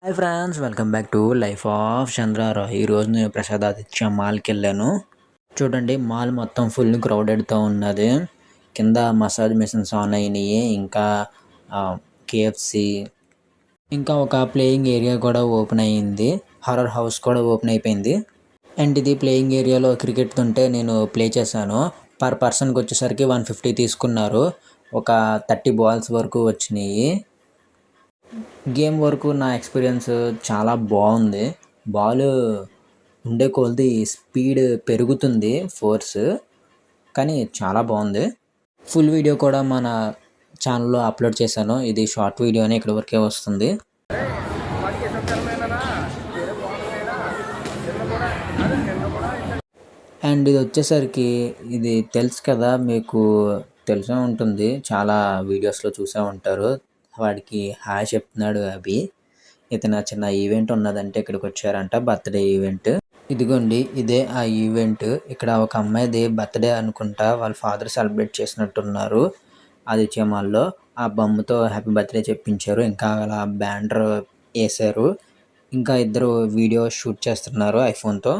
Hi friends, welcome back to life of Chandrarao. ఈరోజు నేను ప్రసాదాదిత్య మాల్కి వెళ్ళాను. చూడండి, మాల్ మొత్తం ఫుల్ క్రౌడెడ్తో ఉన్నది. కింద మసాజ్ మిషన్స్ ఆన్ అయినాయి. ఇంకా కేఎఫ్సి, ఇంకా ఒక ప్లేయింగ్ ఏరియా కూడా ఓపెన్ అయ్యింది. హారర్ హౌస్ కూడా ఓపెన్ అయిపోయింది. అండ్ ఇది ప్లేయింగ్ ఏరియాలో క్రికెట్ ఉంటే నేను ప్లే చేశాను. పర్ పర్సన్కి వచ్చేసరికి 150 తీసుకున్నారు. ఒక 30 బాల్స్ వరకు వచ్చినాయి. గేమ్ వరకు నా ఎక్స్పీరియన్స్ చాలా బాగుంది. బాల్ ఉండే కొలది స్పీడ్ పెరుగుతుంది, ఫోర్స్, కానీ చాలా బాగుంది. ఫుల్ వీడియో కూడా మన ఛానల్లో అప్లోడ్ చేశాను. ఇది షార్ట్ వీడియోనే, ఇక్కడ వరకే వస్తుంది. అండ్ ఇది వచ్చేసరికి, ఇది తెలుసు కదా మీకు, తెలిసే ఉంటుంది, చాలా వీడియోస్లో చూసే ఉంటారు. వాడికి హాయ్ చెప్తున్నాడు అభి. ఇతను చిన్న ఈవెంట్ ఉన్నదంటే ఇక్కడికి వచ్చారంట, బర్త్డే ఈవెంట్. ఇదిగోండి, ఇదే ఆ ఈవెంట్. ఇక్కడ ఒక అమ్మాయిది బర్త్డే అనుకుంటా, వాళ్ళ ఫాదర్ సెలబ్రేట్ చేసినట్టున్నారు ఆదిత్య మాల్లో. ఆ బొమ్మతో హ్యాపీ బర్త్డే చెప్పించారు. ఇంకా అలా బ్యానర్ వేశారు. ఇంకా ఇద్దరు వీడియో షూట్ చేస్తున్నారు ఐఫోన్తో.